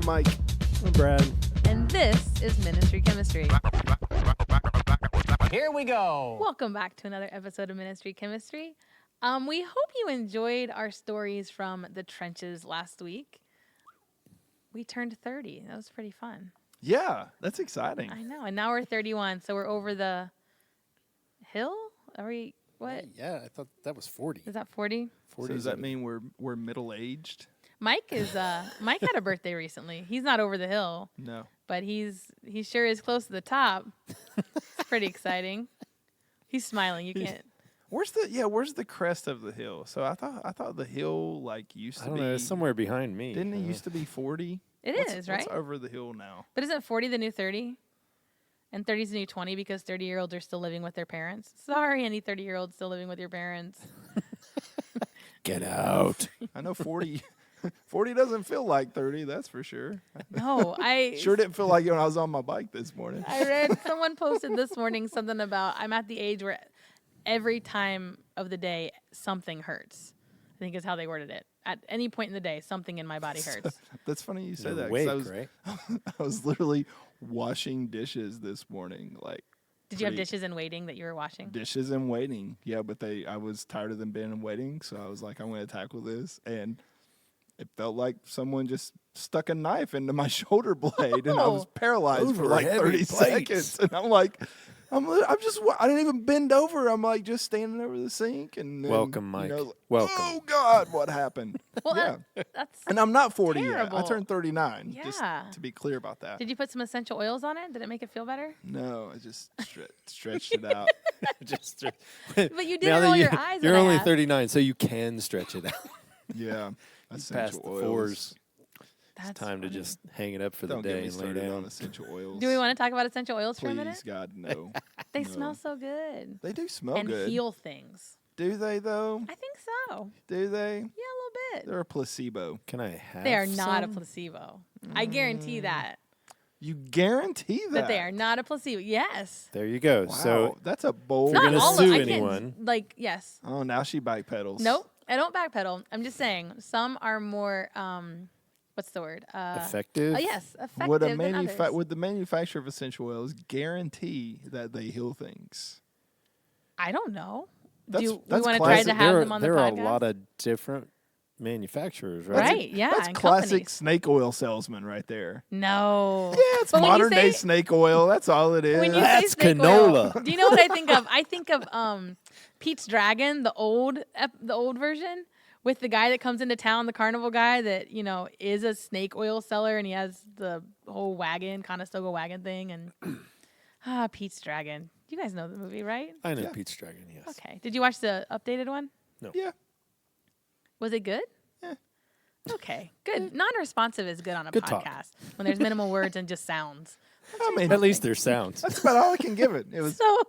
Mike. I'm Brad. And this is Ministry Chemistry. Here we go. Welcome back to another episode of Ministry Chemistry. We hope you enjoyed our stories from the trenches last week. We turned 30. That was pretty fun. Yeah, that's exciting. I know. And now we're 31, so we're over the hill? Are we, what? Yeah, I thought that was 40. Is that 40? 40 So does that mean we're middle-aged? Mike had a birthday recently. He's not over the hill, No. but he sure is close to the top. It's pretty exciting. He's smiling. You can't. Where's the crest of the hill? So I thought the hill used to I don't be know. It's somewhere behind me. Didn't it used to be 40? It is, right? What's over the hill now? But isn't 40 the new 30? And 30 is the new 20 because 30-year-olds are still living with their parents. Sorry, any 30-year-olds still living with your parents. Get out. I know 40. 40 doesn't feel like 30, that's for sure. No, I Sure didn't feel like it when I was on my bike this morning. I read someone posted this morning something about I'm at the age where every time of the day something hurts. I think is how they worded it. At any point in the day, something in my body hurts. That's funny you say You're that. 'Cause awake, right? I was literally washing dishes this morning. Did you have dishes in waiting that you were washing? Dishes in waiting. Yeah, but I was tired of them being in waiting, so I was like, I'm going to tackle this. And it felt like someone just stuck a knife into my shoulder blade, and I was paralyzed Those for were like heavy 30 plates. seconds. And I'm like, I didn't even bend over. I'm like just standing over the sink. And then, Welcome, Mike. Welcome. Oh, God, what happened? Well, yeah. that's And I'm not 40 terrible. yet. I turned 39, Yeah. just to be clear about that. Did you put some essential oils on it? Did it make it feel better? No, I just stretched it out. Just, But you now didn't that roll your eyes. You're when I only asked. 39, so you can stretch it out. Yeah. Past Essential the oils. fours. That's It's time to funny. just hang it up for Don't the get day me and lay started on down. essential oils. Do we want to talk about essential oils for a minute? Please, God, no. They No. smell so good. They do smell And good. heal things. Do they, though? I think so. Do they? Yeah, a little bit. They're a placebo. Can I have They are not a some? placebo. I guarantee that. You guarantee that? That they are not a placebo. Yes. There you go. Wow, So that's a bold. you're Not gonna all sue of I anyone. can't, yes. Oh, now she backpedals. Nope. I don't backpedal. I'm just saying some are more, what's the word? effective? Yes, effective Would than others. would the manufacturer of essential oils guarantee that they heal things? I don't know. That's- Do we that's want to try classic. to have there them on the there podcast? are a lot of different manufacturers, right? Right, yeah. That's and classic companies. snake oil salesman right there. No. Yeah, it's But when you modern day say- snake oil. That's all it is. When you That's say snake oil, canola. do you know what I think of? I think of Pete's Dragon, the old version, with the guy that comes into town, the carnival guy that is a snake oil seller, and he has the whole wagon, Conestoga wagon thing, and Pete's Dragon. You guys know the movie, right? I know Yeah. Pete's Dragon, yes. Okay. Did you watch the updated one? Yeah. Was it good? Yeah. Okay, good. Non-responsive is good on a Good talk. podcast when there's minimal words and just sounds. I mean, At least there's sounds. that's about all I can give it. It was. So,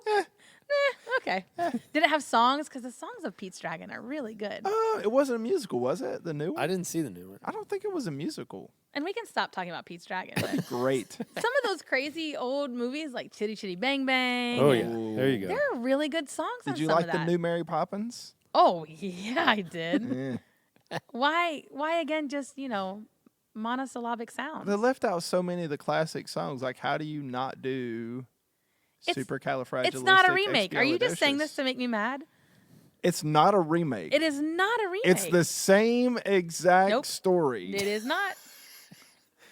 okay. Did it have songs? Because the songs of Pete's Dragon are really good. It wasn't a musical, was it? The new one? I didn't see the new one. I don't think it was a musical. And we can stop talking about Pete's Dragon. But Great. some of those crazy old movies like Chitty Chitty Bang Bang. Oh, and yeah. There you go. There are really good songs on Did you some like of the that. new Mary Poppins? Oh, yeah, I did. Yeah. Why again just, monosyllabic sounds? They left out so many of the classic songs. Like, how do you not do It's- supercalifragilistic? It's not a remake. Are you just saying this to make me mad? It's not a remake. It is not a remake. It's the same exact Nope. story. It is not.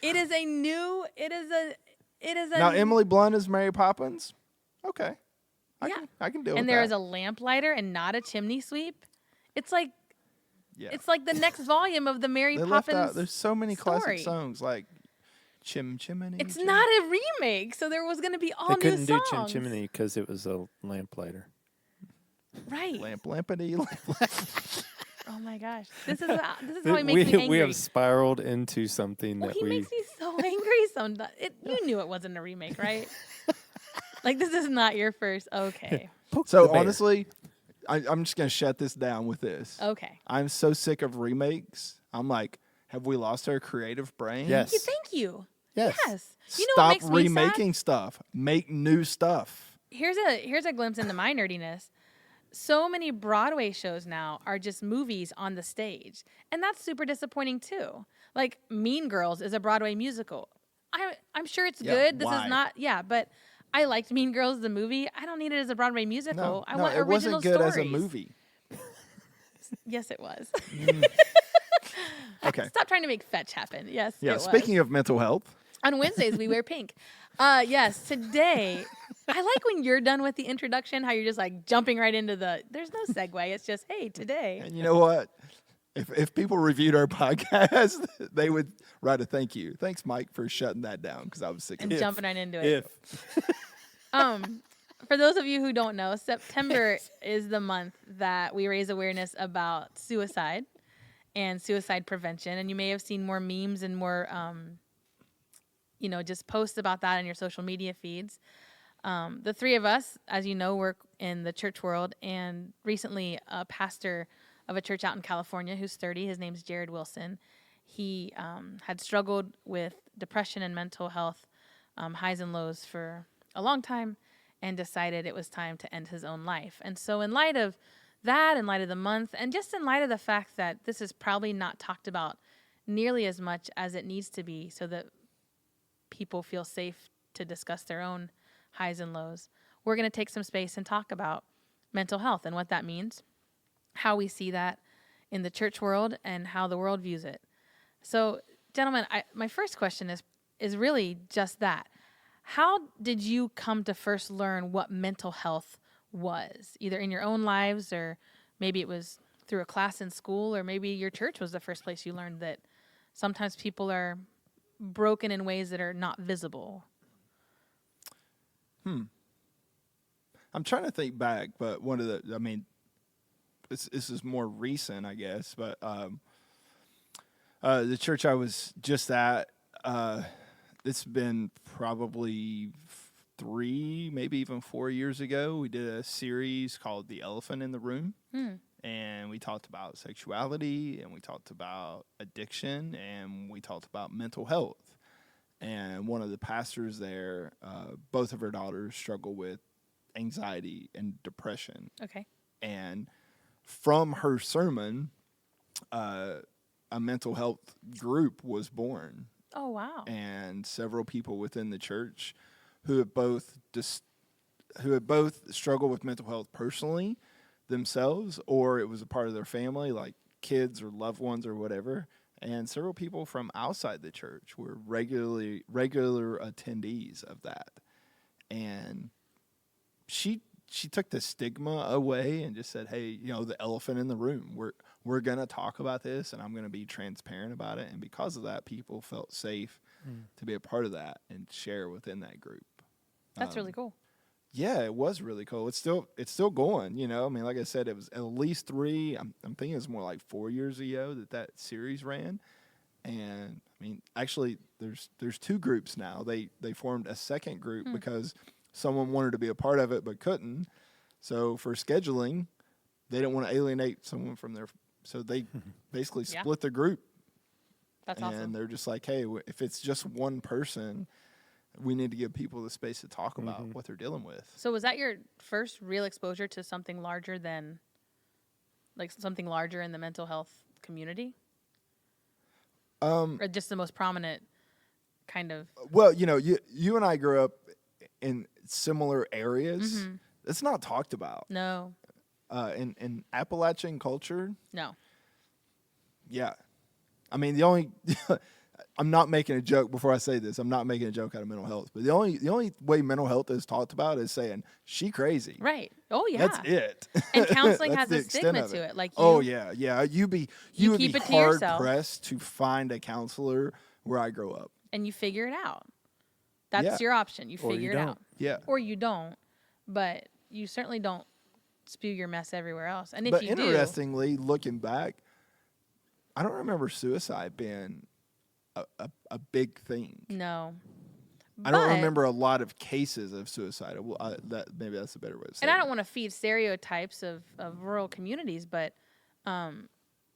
It is a new. It is a. Now, Emily Blunt is Mary Poppins. Okay. Yeah. I can deal with And that. there is a lamplighter and not a chimney sweep. It's like Yeah. it's like the next volume of the Mary They left Poppins. out. There's so many classic story. songs like Chim Chimney. It's Chim- not a remake, so there was going to be all They new couldn't do songs. Chim Chimney because it was a lamplighter. Right. Lampity. Oh my gosh. This is how he makes me angry. We have spiraled into something Well, that he we... makes me so angry sometimes. You knew it wasn't a remake, right? Like, this is not your first. Okay. Poke So the bear. honestly, I'm just gonna shut this down with this. Okay. I'm so sick of remakes. I'm like, have we lost our creative brain? Yes. Thank you. Yes. Yes. You know what Stop makes me sad? remaking stuff. Make new stuff. Here's a glimpse into my nerdiness. so many Broadway shows now are just movies on the stage. And that's super disappointing too. Like Mean Girls is a Broadway musical. I'm sure it's Yeah, good. This why? is not, yeah, but I liked Mean Girls, the movie. I don't need it as a Broadway musical. I want it original wasn't good stories. as a movie. Yes, it was. Okay. Stop trying to make fetch happen. Yes, Yeah. it was. Speaking of mental health, On Wednesdays, we wear pink. Yes, today, I like when you're done with the introduction, how you're just like jumping right into there's no segue. It's just, hey, today. and you know what? If people reviewed our podcast, they would write a thank you. Thanks, Mike, for shutting that down because I was sick And of it. jumping right into it. If For those of you who don't know, September is the month that we raise awareness about suicide and suicide prevention. And you may have seen more memes and more, just posts about that in your social media feeds. The three of us, as you know, work in the church world, and recently a pastor of a church out in California who's 30, his name's Jared Wilson. He had struggled with depression and mental health highs and lows for a long time and decided it was time to end his own life. And so in light of that, in light of the month, and just in light of the fact that this is probably not talked about nearly as much as it needs to be so that people feel safe to discuss their own highs and lows, we're going to take some space and talk about mental health and what that means, how we see that in the church world, and how the world views it. So, gentlemen, my first question is really just that. How did you come to first learn what mental health was, either in your own lives, or maybe it was through a class in school, or maybe your church was the first place you learned that sometimes people are broken in ways that are not visible? I'm trying to think back, but this is more recent, I guess. But the church I was just at, it's been probably 3, maybe even 4 years ago. We did a series called "The Elephant in the Room," and we talked about sexuality, and we talked about addiction, and we talked about mental health. And one of the pastors there, both of her daughters struggle with anxiety and depression. Okay. And from her sermon, a mental health group was born. Oh, wow. And several people within the church who have both struggled with mental health personally themselves, or it was a part of their family, like kids or loved ones or whatever. And several people from outside the church were regular attendees of that. And she took the stigma away and just said, hey, the elephant in the room, we're going to talk about this, and I'm going to be transparent about it. And because of that, people felt safe to be a part of that and share within that group. That's really cool. Yeah, it was really cool. It's still going, like I said, it was at least 3. I'm thinking it's more like 4 years ago that series ran. And actually there's 2 groups now. They formed a second group because someone wanted to be a part of it but couldn't. So for scheduling, they didn't want to alienate someone from their, so they basically split the group. That's and awesome. they're just like, hey, if it's just one person, we need to give people the space to talk about what they're dealing with. So was that your first real exposure to something larger in the mental health community? Or just the most prominent kind of? Well, you and I grew up in similar areas. It's not talked about. No. In Appalachian culture, No. yeah. The only I'm not making a joke before I say this. I'm not making a joke out of mental health. But the only way mental health is talked about is saying she crazy. Right. Oh yeah. That's it. And counseling That's has the a extent stigma of to it. it. Like Oh yeah. You would be keep it to hard yourself. pressed to find a counselor where I grew up. and you figure it out. That's Yeah. your option. You Or figure you it don't. out. Yeah. Or you don't. But you certainly don't spew your mess everywhere else. And if But you do, interestingly, looking back, I don't remember suicide being a big thing. no. I don't But- remember a lot of cases of suicide. Maybe that's a better way to say And it. I don't want to feed stereotypes of rural communities, but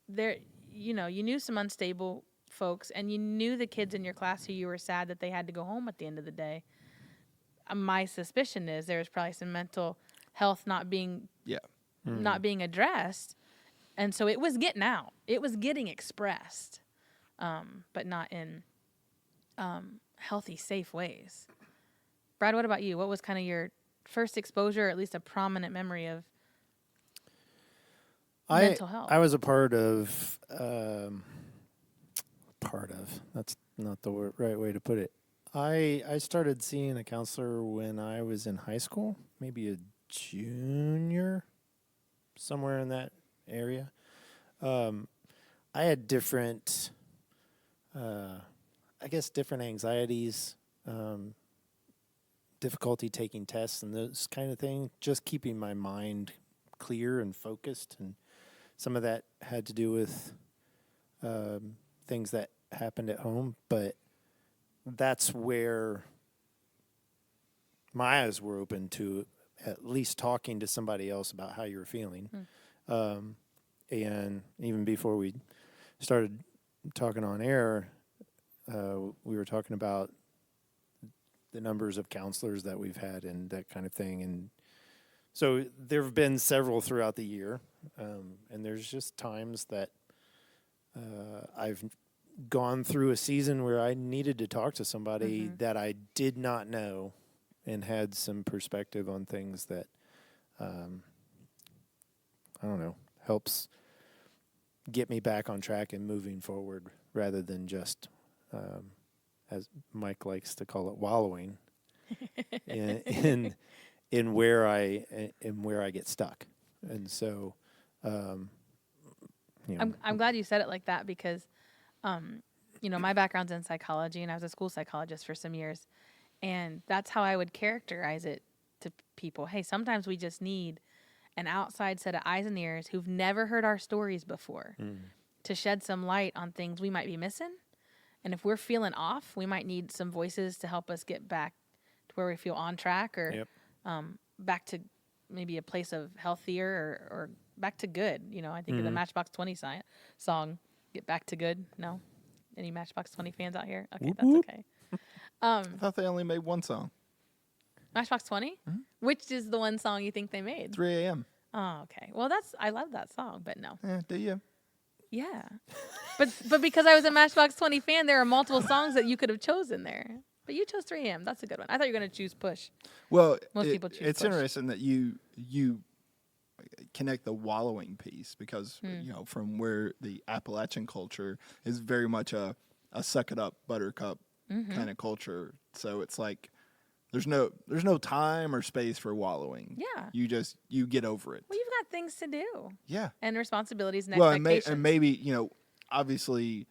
there, you knew some unstable folks, and you knew the kids in your class who you were sad that they had to go home at the end of the day. My suspicion is there was probably some mental health not being not being addressed. And so it was getting out. It was getting expressed, but not in healthy, safe ways. Brad, what about you? What was kind of your first exposure, or at least a prominent memory of mental health? I was a part of, that's not the right way to put it. I started seeing a counselor when I was in high school, maybe a junior, somewhere in that area. I had different, different anxieties, difficulty taking tests and those kind of things, just keeping my mind clear and focused. And some of that had to do with things that happened at home, but that's where my eyes were open to at least talking to somebody else about how you were feeling. And even before we started talking on air, we were talking about the numbers of counselors that we've had and that kind of thing. And so there have been several throughout the year. And there's just times that I've gone through a season where I needed to talk to somebody that I did not know and had some perspective on things that, helps get me back on track and moving forward rather than just, as Mike likes to call it, wallowing in where I get stuck. And so, I'm glad you said it like that because, my background's in psychology and I was a school psychologist for some years. And that's how I would characterize it to people. Hey, sometimes we just need an outside set of eyes and ears who've never heard our stories before to shed some light on things we might be missing. And if we're feeling off, we might need some voices to help us get back to where we feel on track or back to maybe a place of healthier or back to good. I think of the Matchbox 20 song, Get Back to Good. No? Any Matchbox 20 fans out here? Okay, that's okay. I thought they only made one song. Matchbox 20? Which is the one song you think they made? 3 a.m. Oh, okay. Well, I love that song, but no. Do you? Yeah. But because I was a Matchbox 20 fan, there are multiple songs that you could have chosen there. But you chose 3 a.m. That's a good one. I thought you were going to choose Push. Well, Most people choose it's Push. interesting that you connect the wallowing piece because, from where the Appalachian culture is very much a suck it up, buttercup kind of culture. So it's like there's no time or space for wallowing. Yeah. You get over it. Well, you've got things to do. Yeah. And responsibilities and Well, expectations. and maybe, obviously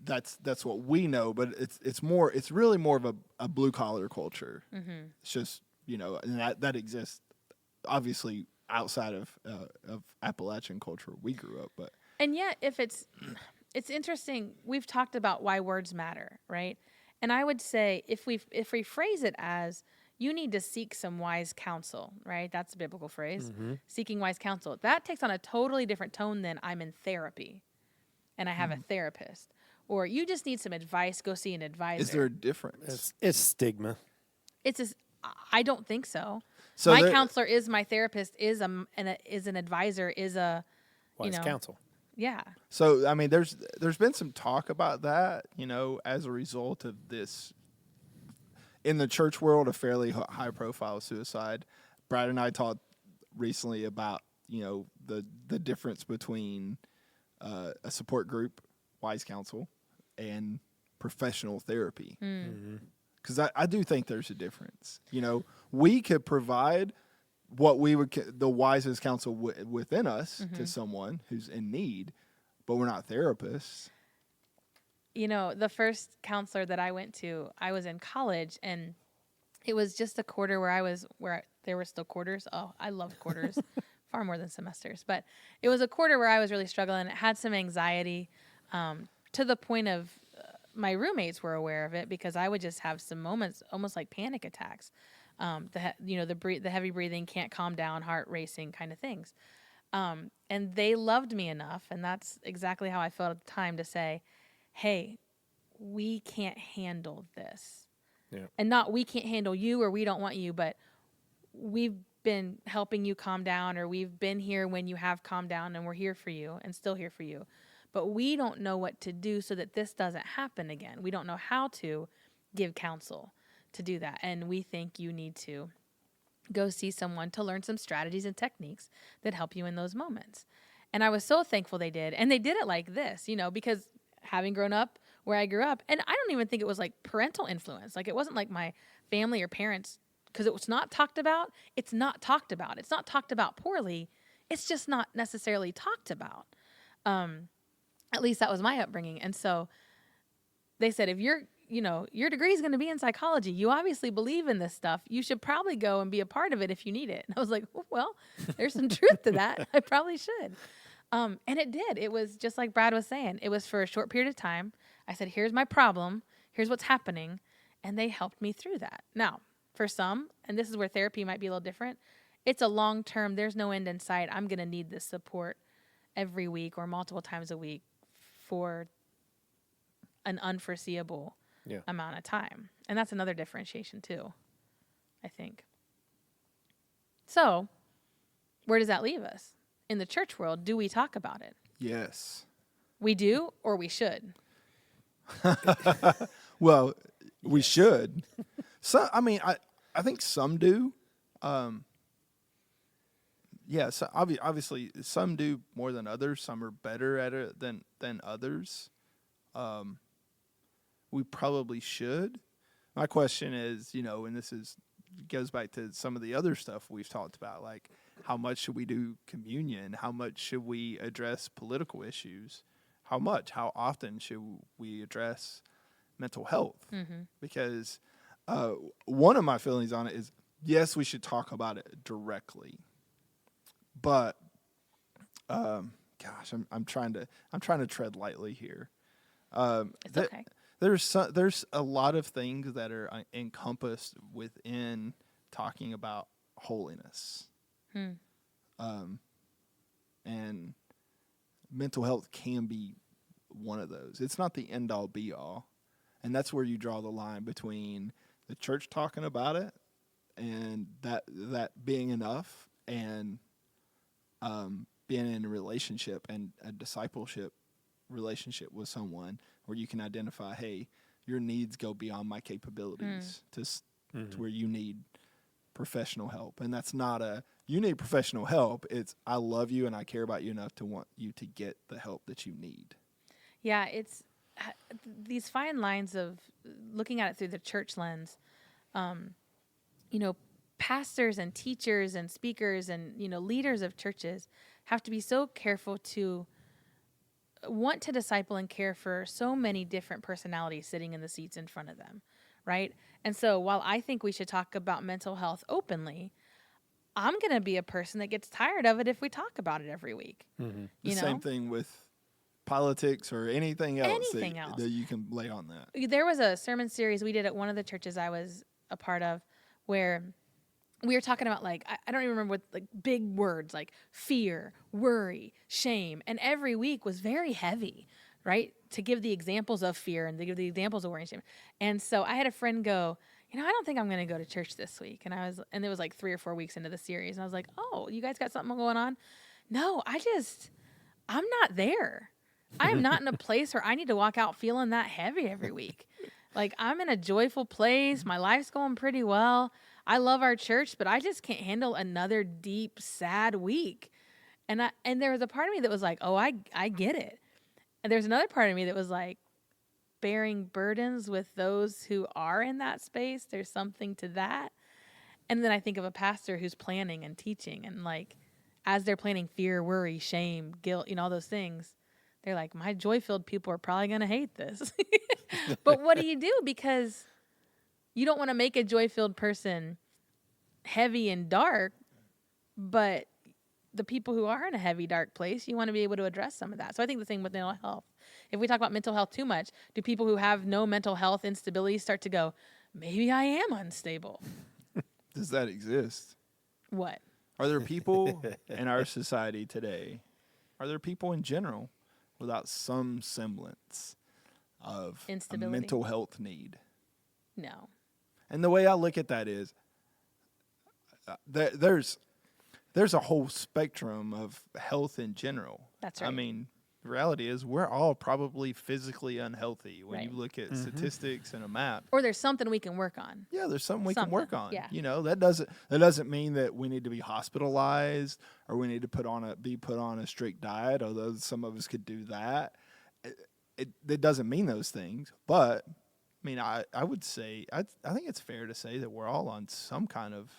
that's what we know, but it's really more of a blue collar culture. It's just, and that exists obviously outside of Appalachian culture where we grew up, but. And yet it's interesting. We've talked about why words matter, right? And I would say if we phrase it as you need to seek some wise counsel, right? That's a biblical phrase. Seeking wise counsel. That takes on a totally different tone than I'm in therapy and I have a therapist. Or you just need some advice, go see an advisor. Is there a difference? It's stigma. I don't think so. So my counselor is my therapist, is an advisor, is a Wise counsel. Yeah. So, I mean, there's been some talk about that, as a result of this, in the church world, a fairly high-profile suicide. Brad and I talked recently about, the difference between a support group, wise counsel, and professional therapy. Because I do think there's a difference. We could provide what we would the wisest counsel within us to someone who's in need, but we're not therapists. The first counselor that I went to, I was in college, and it was just a quarter where there were still quarters. Oh, I loved quarters far more than semesters, but it was a quarter where I was really struggling. It had some anxiety to the point of my roommates were aware of it because I would just have some moments, almost like panic attacks. The heavy breathing, can't calm down, heart racing kind of things. And they loved me enough, and that's exactly how I felt at the time, to say, hey, we can't handle this. Yeah. And not we can't handle you or we don't want you, but we've been helping you calm down, or we've been here when you have calmed down, and we're here for you and still here for you. But we don't know what to do so that this doesn't happen again. We don't know how to give counsel to do that. And we think you need to go see someone to learn some strategies and techniques that help you in those moments. And I was so thankful they did. And they did it like this, because having grown up where I grew up, and I don't even think it was like parental influence. Like, it wasn't like my family or parents, because it was not talked about. It's not talked about. It's not talked about poorly. It's just not necessarily talked about. At least that was my upbringing. And so they said, if your degree is going to be in psychology, you obviously believe in this stuff. You should probably go and be a part of it if you need it. And I was like, well, there's some truth to that. I probably should. And it did. It was just like Brad was saying. It was for a short period of time. I said, here's my problem. Here's what's happening. And they helped me through that. Now, for some, and this is where therapy might be a little different, it's a long term, there's no end in sight. I'm going to need this support every week or multiple times a week for an unforeseeable amount of time. And that's another differentiation too, I think. So, where does that leave us? In the church world, do we talk about it? Yes. We do, or we should? Well, we should. So, I think some do. So obviously some do more than others. Some are better at it than others. We probably should. My question is, and goes back to some of the other stuff we've talked about, like how much should we do communion? How much should we address political issues? How often should we address mental health? Mm-hmm. Because one of my feelings on it is, yes, we should talk about it directly. But, I'm trying to tread lightly here. It's okay. There's a lot of things that are encompassed within talking about holiness. And mental health can be one of those. It's not the end all be all. And that's where you draw the line between the church talking about it and that being enough, and being in a relationship and a discipleship relationship with someone where you can identify, hey, your needs go beyond my capabilities to where you need professional help. And that's not you need professional help. It's, I love you and I care about you enough to want you to get the help that you need. Yeah, it's these fine lines of looking at it through the church lens. Pastors and teachers and speakers and, leaders of churches have to be so careful to want to disciple and care for so many different personalities sitting in the seats in front of them, right? And so while I think we should talk about mental health openly, I'm going to be a person that gets tired of it if we talk about it every week. Mm-hmm. The same thing with politics or anything else that you can lay on that. There was a sermon series we did at one of the churches I was a part of where we were talking about, like, I don't even remember what, like, big words like fear, worry, shame. And every week was very heavy, right? To give the examples of fear and to give the examples of worry and shame. And so I had a friend go, I don't think I'm going to go to church this week. And it was like 3 or 4 weeks into the series. And I was like, oh, you guys got something going on? No, I'm not there. I am not in a place where I need to walk out feeling that heavy every week. Like, I'm in a joyful place. My life's going pretty well. I love our church, but I just can't handle another deep, sad week. And there was a part of me that was like, oh, I get it. And there's another part of me that was like, bearing burdens with those who are in that space. There's something to that. And then I think of a pastor who's planning and teaching, and like, as they're planning fear, worry, shame, guilt, all those things, they're like, my joy-filled people are probably going to hate this. But what do you do? Because you don't want to make a joy-filled person heavy and dark, but the people who are in a heavy, dark place, you want to be able to address some of that. So I think the same with mental health. If we talk about mental health too much, do people who have no mental health instability start to go, maybe I am unstable? Does that exist? What? Are there people in our society today, are there people in general without some semblance of a mental health need? No. And the way I look at that is, there's a whole spectrum of health in general. That's I right. mean, the reality is we're all probably physically unhealthy when you Right. look at statistics and a map. Or there's something we can work on. Yeah, there's something we can work on. Yeah. You know, that doesn't mean that we need to be hospitalized or we need to be put on a strict diet, although some of us could do that. It doesn't mean those things, but I mean, I would say I think it's fair to say that we're all on some kind of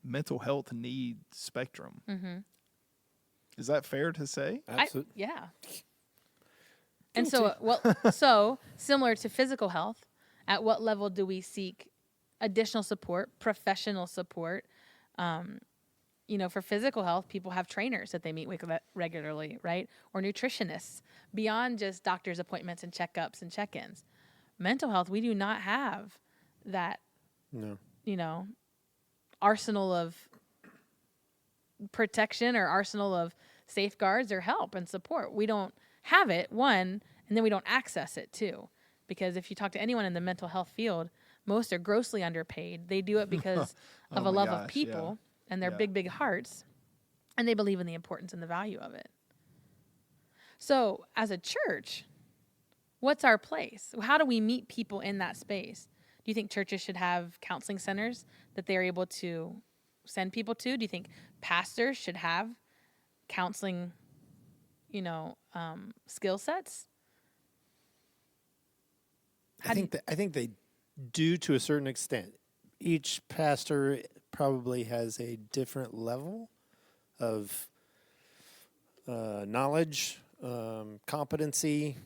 mental health need spectrum. Mm-hmm. Is that fair to say? Absolutely. Yeah. And so, so similar to physical health, at what level do we seek additional support, professional support? For physical health, people have trainers that they meet with regularly, right? Or nutritionists, beyond just doctor's appointments and checkups and check-ins. Mental health, we do not have that, No. arsenal of protection or arsenal of safeguards or help and support. We don't have it, one, and then we don't access it, two. Because if you talk to anyone in the mental health field, most are grossly underpaid. They do it because of a love of people and their big hearts, and they believe in the importance and the value of it. So as a church, what's our place? How do we meet people in that space? Do you think churches should have counseling centers that they're able to send people to? Do you think pastors should have counseling, skill sets? I think they do to a certain extent. Each pastor probably has a different level of knowledge, competency,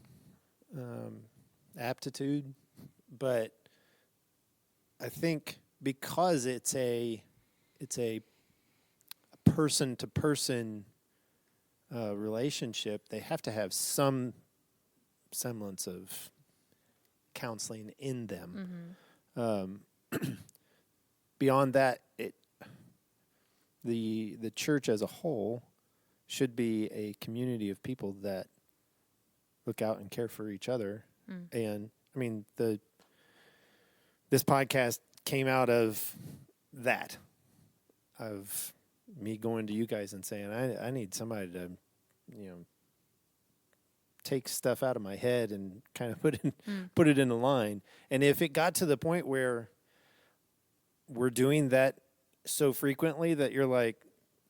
aptitude, but I think because it's a person to person relationship, they have to have some semblance of counseling in them. Beyond that, the church as a whole should be a community of people that look out and care for each other. And I mean, this podcast came out of that, of me going to you guys and saying, I need somebody to, take stuff out of my head and kind of put it in a line. And if it got to the point where we're doing that so frequently that you're like,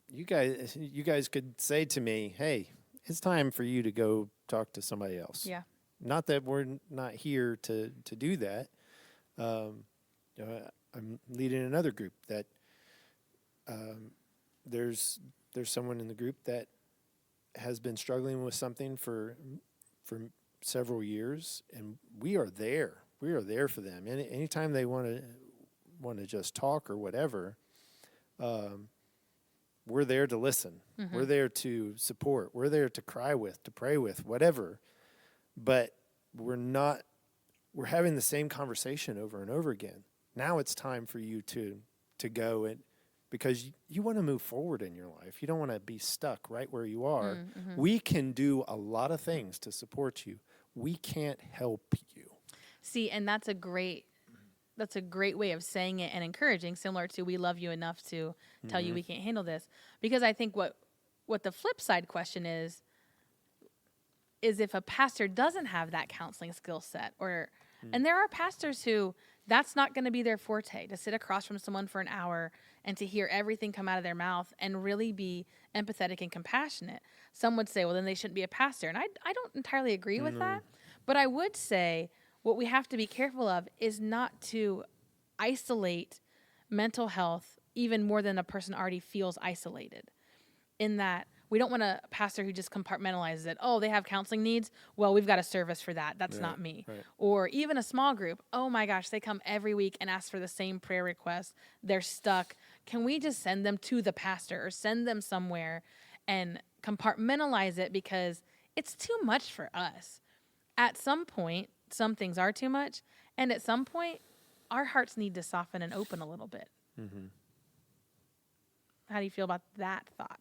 you guys could say to me, hey, it's time for you to go talk to somebody else. Yeah. Not that we're not here to do that. I'm leading another group that there's someone in the group that has been struggling with something for several years, and we are there. We are there for them. Anytime they want to just talk or whatever, we're there to listen. We're there to support. We're there to cry with, to pray with, whatever. But we're having the same conversation over and over again. Now it's time for you to go, and because you want to move forward in your life. You don't want to be stuck right where you are. We can do a lot of things to support you. We can't help you. See, and that's a great way of saying it and encouraging, similar to we love you enough to tell you we can't handle this. Because I think what the flip side question is if a pastor doesn't have that counseling skill set, and there are pastors who that's not going to be their forte, to sit across from someone for an hour and to hear everything come out of their mouth and really be empathetic and compassionate. Some would say, well, then they shouldn't be a pastor. And I don't entirely agree with that. But I would say what we have to be careful of is not to isolate mental health even more than a person already feels isolated. In that we don't want a pastor who just compartmentalizes it. Oh, they have counseling needs? Well, we've got a service for that. That's not me. Right. Or even a small group. Oh my gosh, they come every week and ask for the same prayer request. They're stuck. Can we just send them to the pastor or send them somewhere and compartmentalize it because it's too much for us? At some point, some things are too much. And at some point, our hearts need to soften and open a little bit. How do you feel about that thought?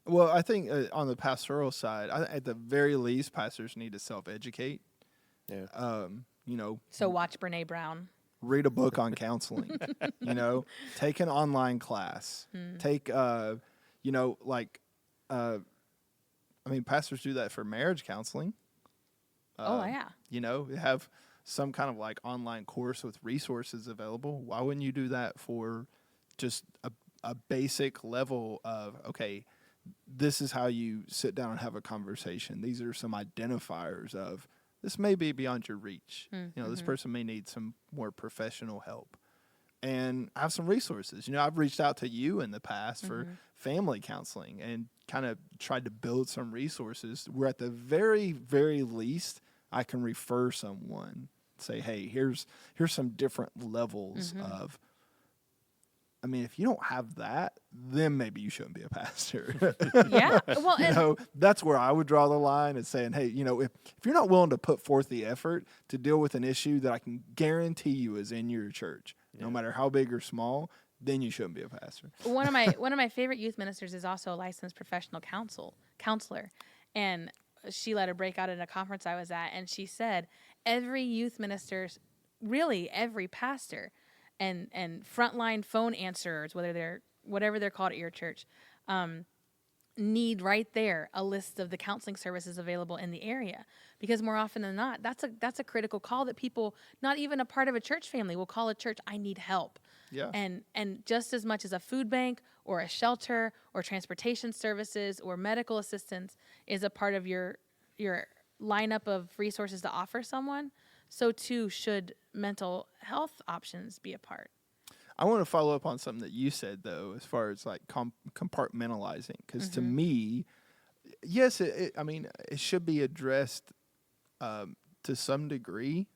Well, I think on the pastoral side, at the very least, pastors need to self-educate. Yeah. You know. So watch Brene Brown. read a book on counseling. You know, take an online class. Take, you know, like, I mean, pastors do that for marriage counseling. Oh, yeah. You know, have some kind of like online course with resources available. Why wouldn't you do that for just a basic level of, okay, this is how you sit down and have a conversation. These are some identifiers of this may be beyond your reach. You know, this person may need some more professional help. And I have some resources. You know, I've reached out to you in the past for family counseling and kind of tried to build some resources where at the very, very least I can refer someone, say, hey, here's some different levels of. I mean, if you don't have that, then maybe you shouldn't be a pastor. Yeah. Well, You and know, that's where I would draw the line and saying, hey, you know, if you're not willing to put forth the effort to deal with an issue that I can guarantee you is in your church, no matter how big or small, then you shouldn't be a pastor. one of my favorite youth ministers is also a licensed professional counselor, and she led a breakout at a conference I was at, and she said every youth minister's, really every pastor, and frontline phone answerers, whatever they're called at your church, need right there a list of the counseling services available in the area, because more often than not, that's a critical call that people not even a part of a church family will call a church, I need help. Yeah. And just as much as a food bank or a shelter or transportation services or medical assistance is a part of your lineup of resources to offer someone, so too should mental health options be a part. I want to follow up on something that you said, though, as far as like compartmentalizing, because to me, yes, I mean, it should be addressed to some degree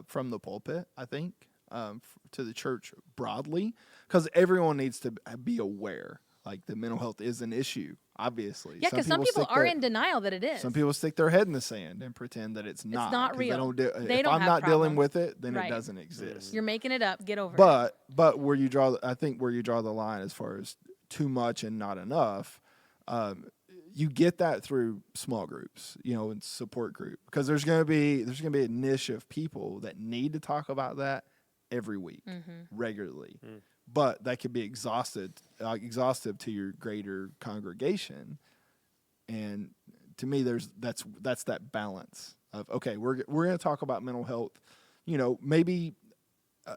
from the pulpit, I think, to the church broadly, because everyone needs to be aware, like the mental health is an issue, obviously. Yeah, because some people are in denial that it is. Some people stick their head in the sand and pretend that it's not. It's not 'cause real. If I'm not dealing with it, then it doesn't exist. You're making it up. Get over it. But where you draw, I think where you draw the line as far as too much and not enough, you get that through small groups, you know, and support group, because there's gonna be a niche of people that need to talk about that every week, regularly. But that could be exhaustive to your greater congregation. And to me, that's that balance of, okay, we're going to talk about mental health, you know, maybe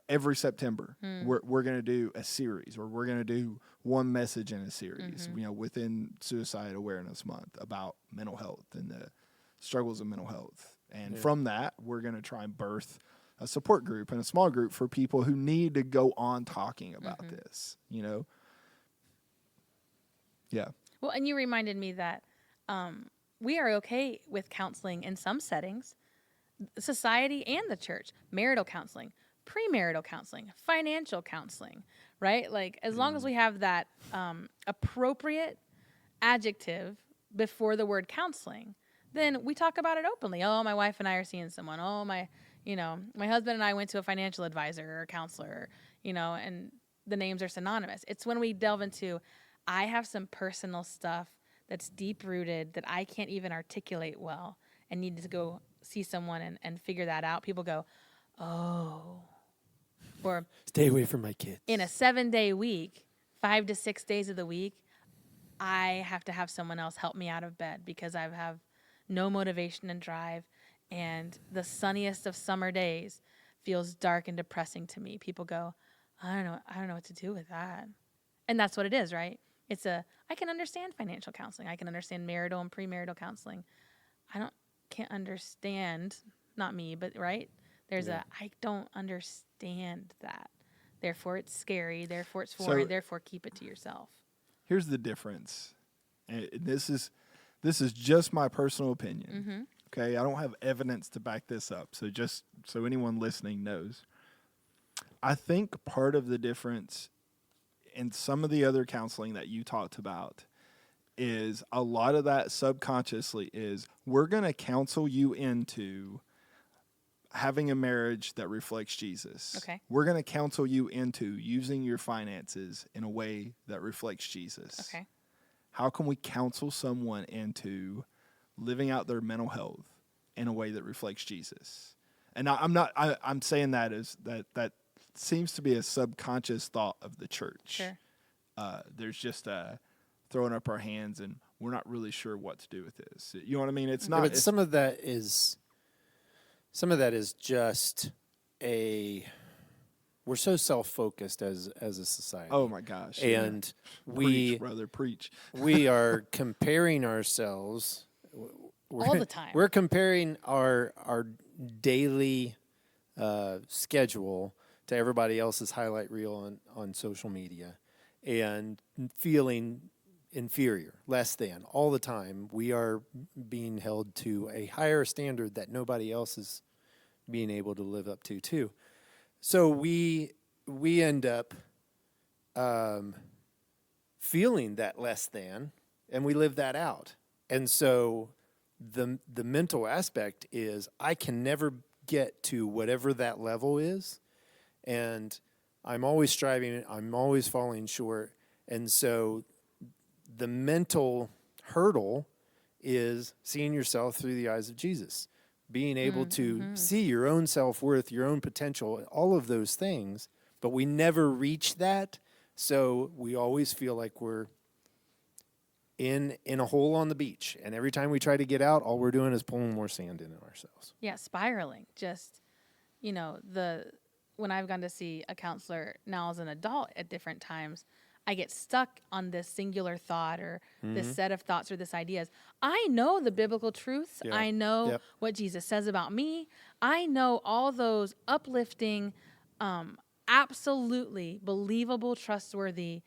every September we're going to do a series, or we're going to do one message in a series, you know, within Suicide Awareness Month about mental health and the struggles of mental health. And from that, we're going to try and birth a support group and a small group for people who need to go on talking about this, you know? Yeah. Well, and you reminded me that we are okay with counseling in some settings, society and the church, marital counseling, premarital counseling, financial counseling, right? Like, as long as we have that appropriate adjective before the word counseling, then we talk about it openly. Oh, my wife and I are seeing someone. Oh, my husband and I went to a financial advisor or a counselor, you know, and the names are synonymous. It's when we delve into, I have some personal stuff that's deep rooted that I can't even articulate well and need to go see someone and figure that out. People go, oh, or Stay away from my kids. in a 7-day week, 5 to 6 days of the week, I have to have someone else help me out of bed because I have no motivation and drive. And the sunniest of summer days feels dark and depressing to me. People go, I don't know what to do with that. And that's what it is, right? I can understand financial counseling. I can understand marital and premarital counseling. Can't understand, not me, but right? I don't understand that. Therefore it's scary, therefore it's foreign, therefore keep it to yourself. Here's the difference. And this is just my personal opinion. Okay, I don't have evidence to back this up, so just so anyone listening knows. I think part of the difference in some of the other counseling that you talked about is a lot of that subconsciously is we're going to counsel you into having a marriage that reflects Jesus. Okay. We're going to counsel you into using your finances in a way that reflects Jesus. Okay. How can we counsel someone into living out their mental health in a way that reflects Jesus? And I'm saying that as that seems to be a subconscious thought of the church. Sure. There's just throwing up our hands and we're not really sure what to do with this. You know what I mean? It's not. But some of that is just we're so self-focused as a society. Oh my gosh! And preach, brother, preach. we are comparing ourselves All the time. We're comparing our daily schedule to everybody else's highlight reel on social media, and feeling inferior, less than all the time. We are being held to a higher standard that nobody else is being able to live up to too. So we end up feeling that less than, and we live that out. And so the mental aspect is I can never get to whatever that level is, and I'm always striving, I'm always falling short. And so the mental hurdle is seeing yourself through the eyes of Jesus, being able to see your own self-worth, your own potential, all of those things, but we never reach that. So we always feel like we're in a hole on the beach. And every time we try to get out, all we're doing is pulling more sand into ourselves. Yeah, spiraling. Just, when I've gone to see a counselor now as an adult at different times, I get stuck on this singular thought or this set of thoughts or this ideas. I know the biblical truths. Yeah. I know what Jesus says about me. I know all those uplifting, absolutely believable, trustworthy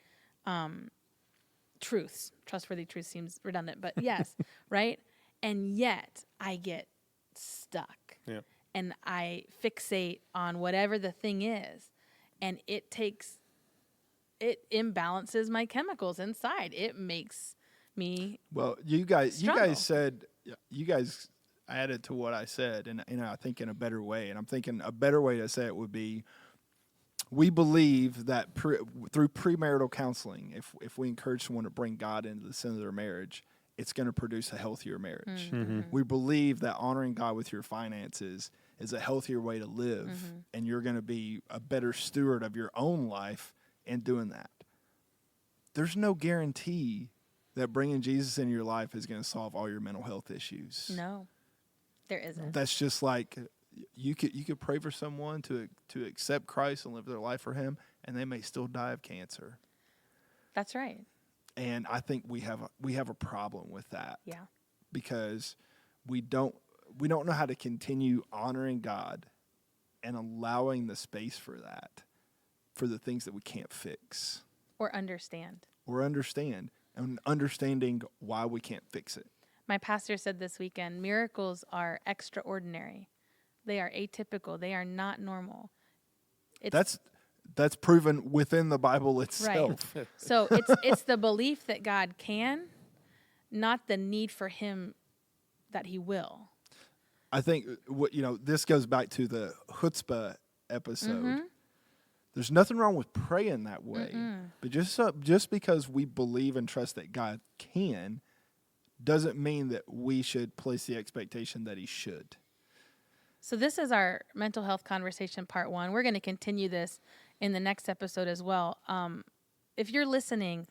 truths. Trustworthy truth seems redundant, but yes, right? And yet I get stuck. Yeah. And I fixate on whatever the thing is. And it imbalances my chemicals inside. It makes me you guys struggle. you guys added to what I said, and I think in a better way. And I'm thinking a better way to say it would be, we believe that through premarital counseling, if we encourage someone to bring God into the center of their marriage, it's going to produce a healthier marriage. We believe that honoring God with your finances is a healthier way to live, and you're going to be a better steward of your own life in doing that. There's no guarantee that bringing Jesus in your life is going to solve all your mental health issues. No, there isn't. That's just like you could pray for someone to accept Christ and live their life for Him, and they may still die of cancer. That's right. And I think we have a problem with that. Yeah. Because we don't know how to continue honoring God and allowing the space for that, for the things that we can't fix. Or understand. And understanding why we can't fix it. My pastor said this weekend, miracles are extraordinary. They are atypical. They are not normal. That's proven within the Bible itself. Right. So it's the belief that God can, not the need for Him that He will. I think this goes back to the chutzpah episode. There's nothing wrong with praying that way, but just because we believe and trust that God can, doesn't mean that we should place the expectation that He should. So this is our mental health conversation part 1. We're going to continue this in the next episode as well. If you're listening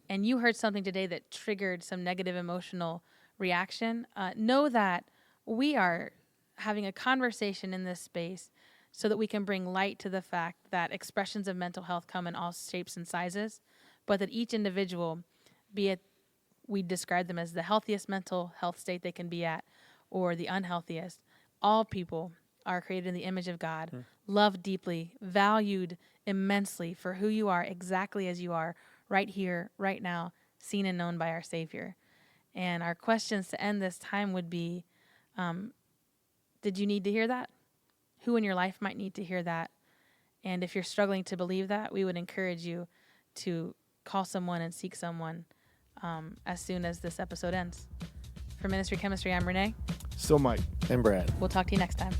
and you heard something today that triggered some negative emotional reaction, know that we are having a conversation in this space so that we can bring light to the fact that expressions of mental health come in all shapes and sizes, but that each individual, be it we describe them as the healthiest mental health state they can be at or the unhealthiest, all people are created in the image of God, loved deeply, valued immensely for who you are exactly as you are, right here, right now, seen and known by our Savior. And our questions to end this time would be, did you need to hear that? Who in your life might need to hear that? And if you're struggling to believe that, we would encourage you to call someone and seek someone as soon as this episode ends. For Ministry Chemistry, I'm Renee. Still Mike. And Brad. We'll talk to you next time.